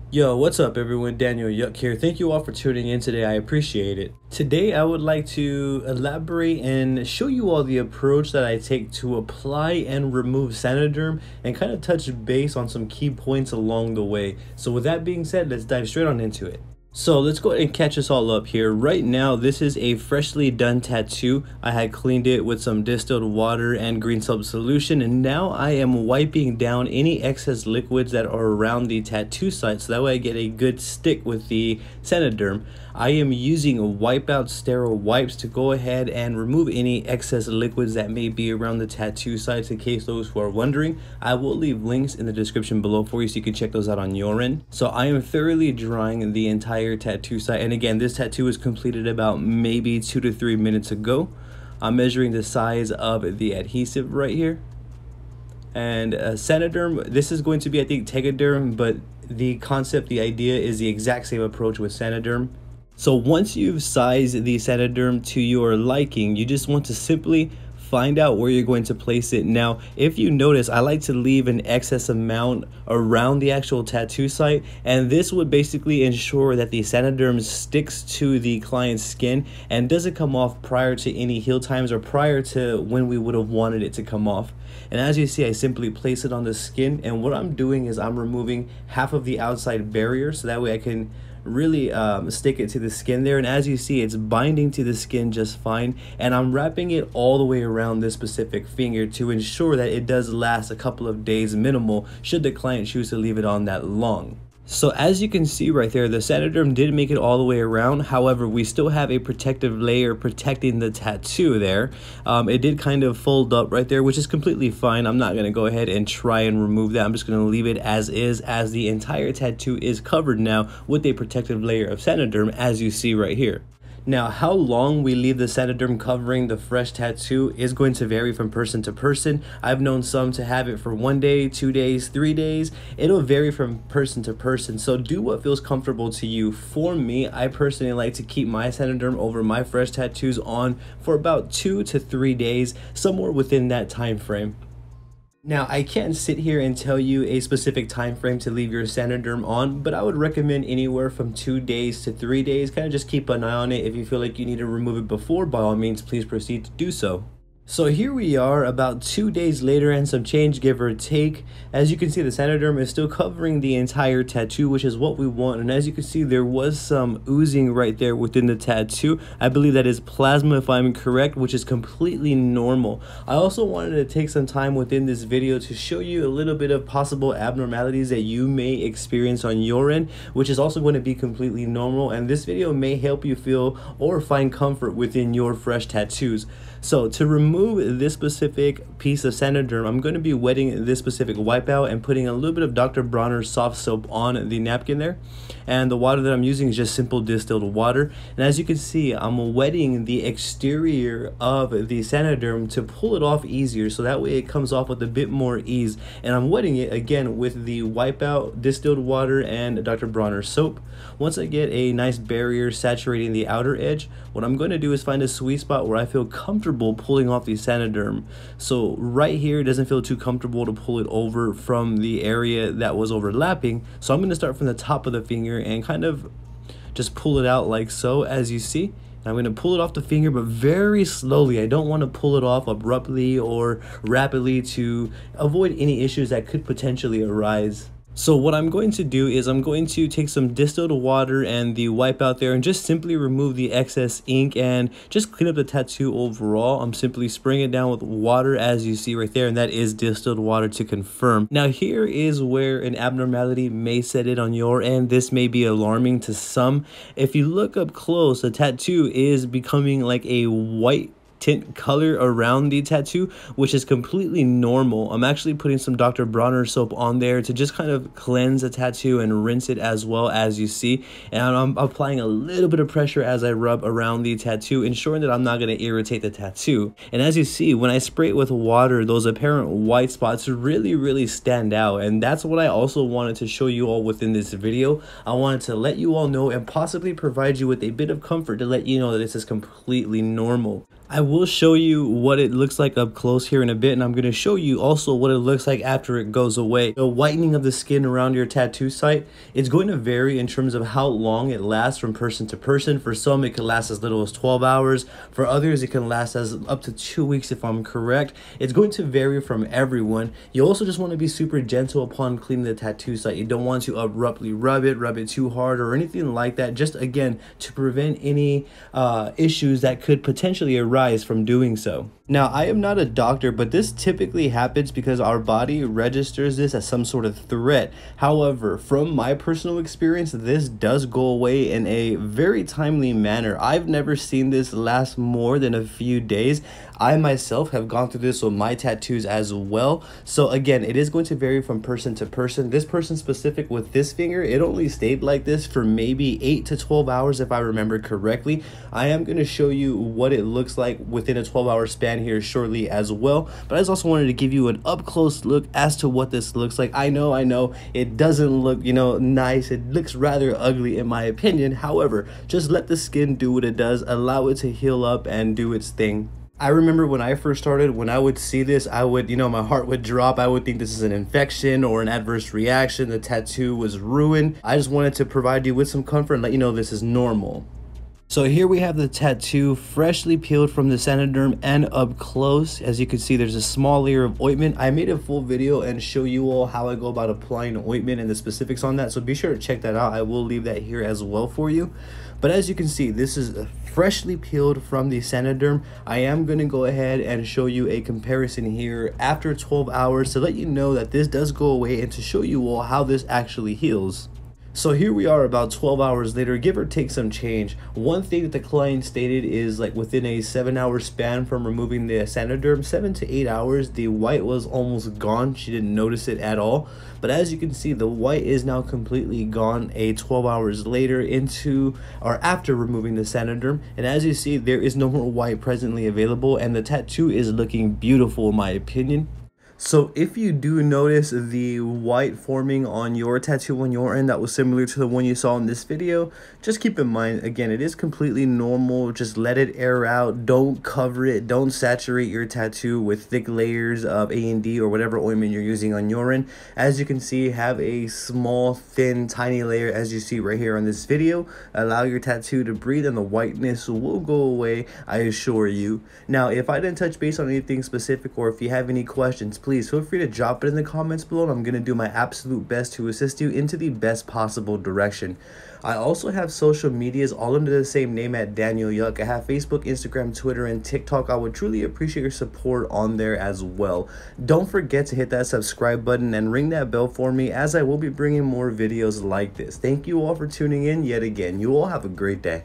Yo, what's up everyone? Daniel Yuck here. Thank you all for tuning in today. I appreciate it. Today I would like to elaborate and show you all the approach that I take to apply and remove Saniderm and kind of touch base on some key points along the way. So with that being said, let's dive straight on into it. So let's go ahead and catch us all up here. Right now, this is a freshly done tattoo. I had cleaned it with some distilled water and green soap solution, and now I am wiping down any excess liquids that are around the tattoo site, so that way I get a good stick with the Saniderm. I am using wipeout sterile wipes to go ahead and remove any excess liquids that may be around the tattoo sites. In case those who are wondering, I will leave links in the description below for you so you can check those out on your end. So I am thoroughly drying the entire tattoo site, and again, this tattoo was completed about maybe 2 to 3 minutes ago. I'm measuring the size of the adhesive right here, and Saniderm, this is going to be, I think, Tegaderm, but the concept, the idea is the exact same approach with Saniderm. So once you've sized the Saniderm to your liking, you just want to simply find out where you're going to place it. Now, if you notice, I like to leave an excess amount around the actual tattoo site, and this would basically ensure that the Saniderm sticks to the client's skin and doesn't come off prior to any heal times or prior to when we would have wanted it to come off. And as you see, I simply place it on the skin, and what I'm doing is I'm removing half of the outside barrier so that way I can really stick it to the skin there. And as you see, it's binding to the skin just fine, and I'm wrapping it all the way around this specific finger to ensure that it does last a couple of days minimal should the client choose to leave it on that long. So as you can see right there, the Saniderm did make it all the way around. However, we still have a protective layer protecting the tattoo there. It did kind of fold up right there, which is completely fine. I'm not going to go ahead and try and remove that. I'm just going to leave it as is, as the entire tattoo is covered now with a protective layer of Saniderm, as you see right here. Now, how long we leave the Saniderm covering the fresh tattoo is going to vary from person to person. I've known some to have it for 1 day, 2 days, 3 days. It'll vary from person to person, so do what feels comfortable to you. For me, I personally like to keep my Saniderm over my fresh tattoos on for about 2 to 3 days, somewhere within that time frame. Now, I can't sit here and tell you a specific time frame to leave your Saniderm on, but I would recommend anywhere from 2 days to 3 days. Kind of just keep an eye on it. If you feel like you need to remove it before, by all means, please proceed to do so. So here we are about 2 days later and some change, give or take. As you can see, the Saniderm is still covering the entire tattoo, which is what we want. And as you can see, there was some oozing right there within the tattoo. I believe that is plasma if I'm correct, which is completely normal. I also wanted to take some time within this video to show you a little bit of possible abnormalities that you may experience on your end, which is also going to be completely normal. And this video may help you feel or find comfort within your fresh tattoos. So to remove this specific piece of Saniderm, I'm going to be wetting this specific wipeout and putting a little bit of Dr. Bronner's soft soap on the napkin there. And the water that I'm using is just simple distilled water. And as you can see, I'm wetting the exterior of the Saniderm to pull it off easier, so that way it comes off with a bit more ease. And I'm wetting it again with the wipeout, distilled water, and Dr. Bronner's soap. Once I get a nice barrier saturating the outer edge, what I'm going to do is find a sweet spot where I feel comfortable pulling off the Saniderm. So right here, it doesn't feel too comfortable to pull it over from the area that was overlapping. So I'm going to start from the top of the finger and kind of just pull it out like so, as you see. I'm going to pull it off the finger, but very slowly. I don't want to pull it off abruptly or rapidly to avoid any issues that could potentially arise. So what I'm going to do is I'm going to take some distilled water and the wipe out there and just simply remove the excess ink and just clean up the tattoo overall. I'm simply spraying it down with water, as you see right there, and that is distilled water to confirm. Now here is where an abnormality may set in on your end. This may be alarming to some. If you look up close, the tattoo is becoming like a white tint color around the tattoo, which is completely normal. I'm actually putting some Dr. Bronner soap on there to just kind of cleanse the tattoo and rinse it as well, as you see. And I'm applying a little bit of pressure as I rub around the tattoo, ensuring that I'm not going to irritate the tattoo. And as you see, when I spray it with water, those apparent white spots really stand out. And that's what I also wanted to show you all within this video. I wanted to let you all know and possibly provide you with a bit of comfort to let you know that this is completely normal. I will show you what it looks like up close here in a bit, and I'm going to show you also what it looks like after it goes away. The whitening of the skin around your tattoo site, it's going to vary in terms of how long it lasts from person to person. For some, it can last as little as 12 hours. For others, it can last as up to 2 weeks if I'm correct. It's going to vary from everyone. You also just want to be super gentle upon cleaning the tattoo site. You don't want to abruptly rub it too hard or anything like that, just again to prevent any issues that could potentially arise from doing so. Now, I am not a doctor, but this typically happens because our body registers this as some sort of threat. However, from my personal experience, this does go away in a very timely manner. I've never seen this last more than a few days. I myself have gone through this with my tattoos as well. So again, it is going to vary from person to person. This person specific with this finger, it only stayed like this for maybe 8 to 12 hours if I remember correctly. I am going to show you what it looks like within a 12-hour span here shortly as well, but I just also wanted to give you an up close look as to what this looks like. I know it doesn't look nice. It looks rather ugly in my opinion. However, just let the skin do what it does, allow it to heal up and do its thing. I remember when I first started, when I would see this, I would, my heart would drop. I would think this is an infection or an adverse reaction. The tattoo was ruined. I just wanted to provide you with some comfort and let you know this is normal. So here we have the tattoo freshly peeled from the Saniderm and up close. As you can see, there's a small layer of ointment. I made a full video and show you all how I go about applying ointment and the specifics on that. So be sure to check that out. I will leave that here as well for you. But as you can see, this is freshly peeled from the Saniderm. I am going to go ahead and show you a comparison here after 12 hours to let you know that this does go away and to show you all how this actually heals. So here we are about 12 hours later, give or take some change. One thing that the client stated is like within a 7-hour span from removing the Saniderm, 7 to 8 hours, the white was almost gone. She didn't notice it at all. But as you can see, the white is now completely gone 12 hours later into or after removing the Saniderm. And as you see, there is no more white presently available and the tattoo is looking beautiful in my opinion. So if you do notice the white forming on your tattoo on your end that was similar to the one you saw in this video, just keep in mind, again, it is completely normal. Just let it air out. Don't cover it. Don't saturate your tattoo with thick layers of A&D or whatever ointment you're using on your end. As you can see, have a small, thin, tiny layer as you see right here on this video. Allow your tattoo to breathe and the whiteness will go away, I assure you. Now, if I didn't touch base on anything specific or if you have any questions, please feel free to drop it in the comments below and I'm going to do my absolute best to assist you into the best possible direction. I also have social medias all under the same name at Daniel Yuck. I have Facebook, Instagram, Twitter, and TikTok. I would truly appreciate your support on there as well. Don't forget to hit that subscribe button and ring that bell for me as I will be bringing more videos like this. Thank you all for tuning in yet again. You all have a great day.